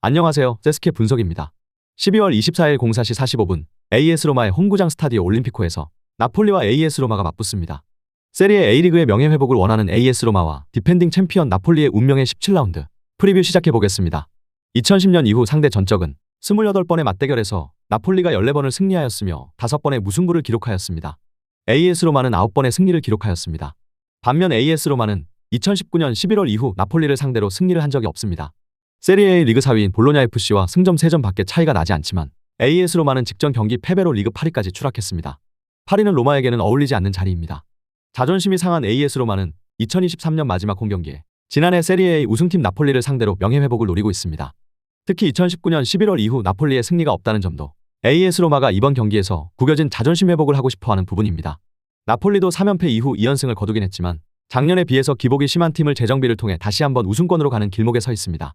안녕하세요. 세스케 분석입니다. 12월 24일 04시 45분 AS 로마의 홈구장 스타디오 올림피코에서 나폴리와 AS 로마가 맞붙습니다. 세리에 A리그의 명예회복을 원하는 AS 로마와 디펜딩 챔피언 나폴리의 운명의 17라운드 프리뷰 시작해보겠습니다. 2010년 이후 상대 전적은 28번의 맞대결에서 나폴리가 14번을 승리하였으며 5번의 무승부를 기록하였습니다. AS 로마는 9번의 승리를 기록하였습니다. 반면 AS 로마는 2019년 11월 이후 나폴리를 상대로 승리를 한 적이 없습니다. 세리에 A 리그 4위인 볼로냐 FC와 승점 3점 밖에 차이가 나지 않지만 AS 로마는 직전 경기 패배로 리그 8위까지 추락했습니다. 8위는 로마에게는 어울리지 않는 자리입니다. 자존심이 상한 AS 로마는 2023년 마지막 홈경기에 지난해 세리에 A 우승팀 나폴리를 상대로 명예회복을 노리고 있습니다. 특히 2019년 11월 이후 나폴리의 승리가 없다는 점도 AS 로마가 이번 경기에서 구겨진 자존심 회복을 하고 싶어하는 부분입니다. 나폴리도 3연패 이후 2연승을 거두긴 했지만 작년에 비해서 기복이 심한 팀을 재정비를 통해 다시 한번 우승권으로 가는 길목에 서 있습니다.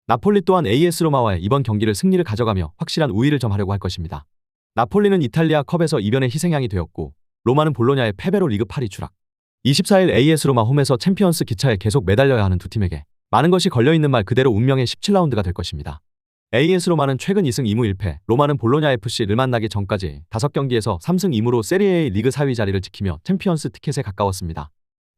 나폴리 또한 AS 로마와의 이번 경기를 승리를 가져가며 확실한 우위를 점하려고 할 것입니다. 나폴리는 이탈리아 컵에서 이변의 희생양이 되었고 로마는 볼로냐의 패배로 리그 8위 추락. 24일 AS 로마 홈에서 챔피언스 기차에 계속 매달려야 하는 두 팀에게 많은 것이 걸려있는 말 그대로 운명의 17라운드가 될 것입니다. AS 로마는 최근 2승 2무 1패, 로마는 볼로냐 FC를 만나기 전까지 5경기에서 3승 2무로 세리에 리그 4위 자리를 지키며 챔피언스 티켓에 가까웠습니다.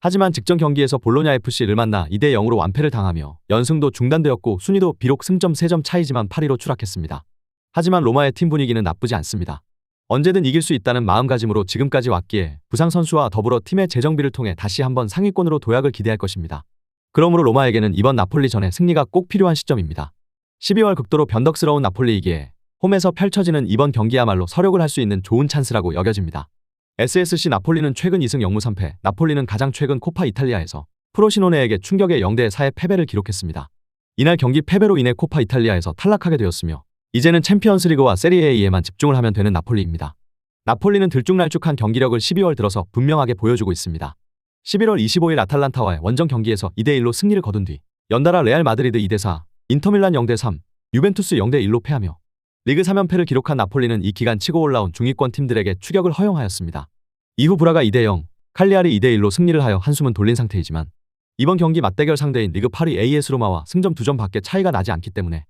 하지만 직전 경기에서 볼로냐 FC를 만나 2대 0으로 완패를 당하며 연승도 중단되었고 순위도 비록 승점 3점 차이지만 8위로 추락했습니다. 하지만 로마의 팀 분위기는 나쁘지 않습니다. 언제든 이길 수 있다는 마음가짐으로 지금까지 왔기에 부상 선수와 더불어 팀의 재정비를 통해 다시 한번 상위권으로 도약을 기대할 것입니다. 그러므로 로마에게는 이번 나폴리전의 승리가 꼭 필요한 시점입니다. 12월 극도로 변덕스러운 나폴리이기에 홈에서 펼쳐지는 이번 경기야말로 서력을 할 수 있는 좋은 찬스라고 여겨집니다. SSC 나폴리는 최근 2승 0무 3패, 나폴리는 가장 최근 코파 이탈리아에서 프로시노네에게 충격의 0대 4의 패배를 기록했습니다. 이날 경기 패배로 인해 코파 이탈리아에서 탈락하게 되었으며 이제는 챔피언스리그와 세리에A에만 집중을 하면 되는 나폴리입니다. 나폴리는 들쭉날쭉한 경기력을 12월 들어서 분명하게 보여주고 있습니다. 11월 25일 아탈란타와의 원정 경기에서 2대 1로 승리를 거둔 뒤 연달아 레알 마드리드 2대 4, 인터밀란 0대 3, 유벤투스 0대 1로 패하며 리그 3연패를 기록한 나폴리는 이 기간 치고 올라온 중위권 팀들에게 추격을 허용하였습니다. 이후 브라가 2대 0, 칼리아리 2대 1로 승리를 하여 한숨은 돌린 상태이지만 이번 경기 맞대결 상대인 리그 8위 AS 로마와 승점 2점 밖에 차이가 나지 않기 때문에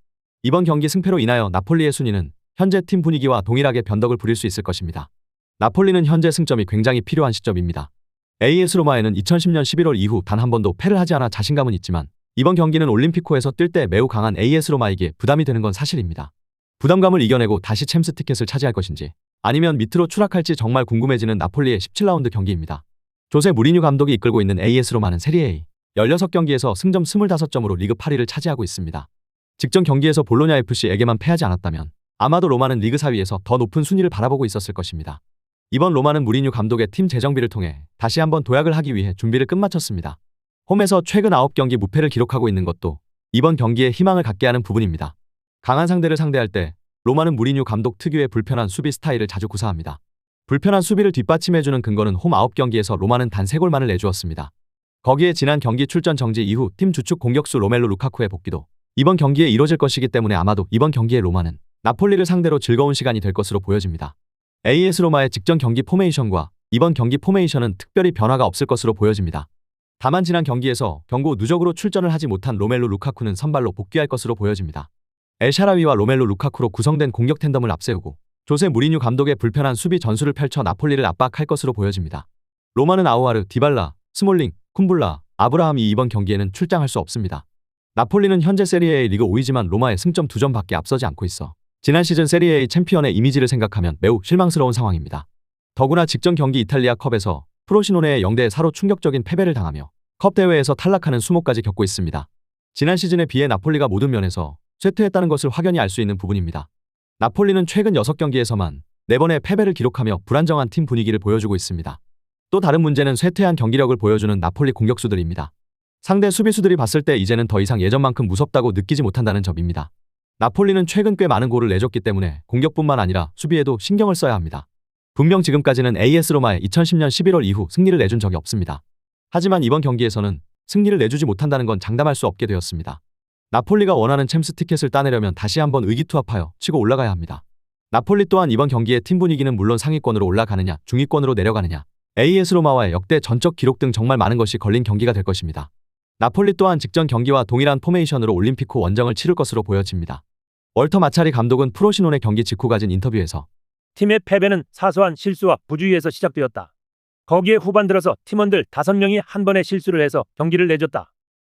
이번 경기 승패로 인하여 나폴리의 순위는 현재 팀 분위기와 동일하게 변덕을 부릴 수 있을 것입니다. 나폴리는 현재 승점이 굉장히 필요한 시점입니다. AS 로마에는 2010년 11월 이후 단 한 번도 패를 하지 않아 자신감은 있지만 이번 경기는 올림피코에서 뛸 때 매우 강한 AS 로마에게 부담이 되는 건 사실입니다. 부담감을 이겨내고 다시 챔스 티켓을 차지할 것인지 아니면 밑으로 추락할지 정말 궁금해지는 나폴리의 17라운드 경기입니다. 조세 무리뉴 감독이 이끌고 있는 AS 로마는 세리에 A 16경기에서 승점 25점으로 리그 8위를 차지하고 있습니다. 직전 경기에서 볼로냐 FC에게만 패하지 않았다면 아마도 로마는 리그 4위에서 더 높은 순위를 바라보고 있었을 것입니다. 이번 로마는 무리뉴 감독의 팀 재정비를 통해 다시 한번 도약을 하기 위해 준비를 끝마쳤습니다. 홈에서 최근 9경기 무패를 기록하고 있는 것도 이번 경기에 희망을 갖게 하는 부분입니다. 강한 상대를 상대할 때 로마는 무리뉴 감독 특유의 불편한 수비 스타일을 자주 구사합니다. 불편한 수비를 뒷받침해주는 근거는 홈 9경기에서 로마는 단 3골만을 내주었습니다. 거기에 지난 경기 출전 정지 이후 팀 주축 공격수 로멜로 루카쿠의 복귀도 이번 경기에 이뤄질 것이기 때문에 아마도 이번 경기에 로마는 나폴리를 상대로 즐거운 시간이 될 것으로 보여집니다. AS 로마의 직전 경기 포메이션과 이번 경기 포메이션은 특별히 변화가 없을 것으로 보여집니다. 다만 지난 경기에서 경고 누적으로 출전을 하지 못한 로멜로 루카쿠는 선발로 복귀할 것으로 보여집니다. 엘샤라위와 로멜로 루카쿠로 구성된 공격 텐덤을 앞세우고 조세 무리뉴 감독의 불편한 수비 전술을 펼쳐 나폴리를 압박할 것으로 보여집니다. 로마는 아우아르, 디발라, 스몰링, 쿰불라, 아브라함이 이번 경기에는 출장할 수 없습니다. 나폴리는 현재 세리에 A 리그 5위지만 로마의 승점 2점 밖에 앞서지 않고 있어 지난 시즌 세리에 A 챔피언의 이미지를 생각하면 매우 실망스러운 상황입니다. 더구나 직전 경기 이탈리아 컵에서 프로시노네의 0대 4로 충격적인 패배를 당하며 컵 대회에서 탈락하는 수모까지 겪고 있습니다. 지난 시즌에 비해 나폴리가 모든 면에서 쇠퇴했다는 것을 확연히 알 수 있는 부분입니다. 나폴리는 최근 6경기에서만 4번의 패배를 기록하며 불안정한 팀 분위기를 보여주고 있습니다. 또 다른 문제는 쇠퇴한 경기력을 보여주는 나폴리 공격수들입니다. 상대 수비수들이 봤을 때 이제는 더 이상 예전만큼 무섭다고 느끼지 못한다는 점입니다. 나폴리는 최근 꽤 많은 골을 내줬기 때문에 공격뿐만 아니라 수비에도 신경을 써야 합니다. 분명 지금까지는 AS 로마의 2010년 11월 이후 승리를 내준 적이 없습니다. 하지만 이번 경기에서는 승리를 내주지 못한다는 건 장담할 수 없게 되었습니다. 나폴리가 원하는 챔스 티켓을 따내려면 다시 한번 의기투합하여 치고 올라가야 합니다. 나폴리 또한 이번 경기의 팀 분위기는 물론 상위권으로 올라가느냐 중위권으로 내려가느냐 AS 로마와의 역대 전적 기록 등 정말 많은 것이 걸린 경기가 될 것입니다. 나폴리 또한 직전 경기와 동일한 포메이션으로 올림픽 후 원정을 치를 것으로 보여집니다. 월터 마차리 감독은 프로시논의 경기 직후 가진 인터뷰에서 팀의 패배는 사소한 실수와 부주의에서 시작되었다. 거기에 후반 들어서 팀원들 5명이 한 번의 실수를 해서 경기를 내줬다.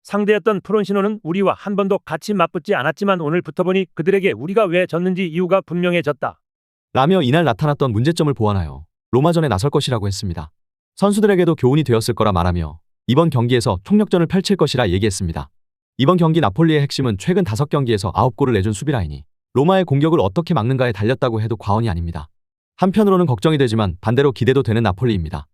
상대였던 프론시노는 우리와 한 번도 같이 맞붙지 않았지만 오늘 붙어보니 그들에게 우리가 왜 졌는지 이유가 분명해졌다. 라며 이날 나타났던 문제점을 보완하여 로마전에 나설 것이라고 했습니다. 선수들에게도 교훈이 되었을 거라 말하며 이번 경기에서 총력전을 펼칠 것이라 얘기했습니다. 이번 경기 나폴리의 핵심은 최근 5경기에서 9골을 내준 수비 라인이 로마의 공격을 어떻게 막는가에 달렸다고 해도 과언이 아닙니다. 한편으로는 걱정이 되지만 반대로 기대도 되는 나폴리입니다.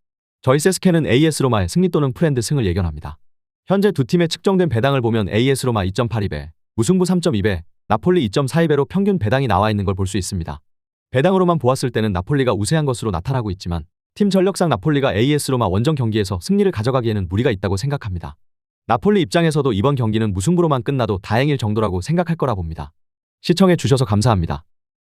저희 세스케는 AS 로마의 승리 또는 프렌드 승을 예견합니다. 현재 두 팀의 측정된 배당을 보면 AS 로마 2.82배, 무승부 3.2배, 나폴리 2.42배로 평균 배당이 나와 있는 걸 볼 수 있습니다. 배당으로만 보았을 때는 나폴리가 우세한 것으로 나타나고 있지만 팀 전력상 나폴리가 AS 로마 원정 경기에서 승리를 가져가기에는 무리가 있다고 생각합니다. 나폴리 입장에서도 이번 경기는 무승부로만 끝나도 다행일 정도라고 생각할 거라 봅니다. 시청해 주셔서 감사합니다.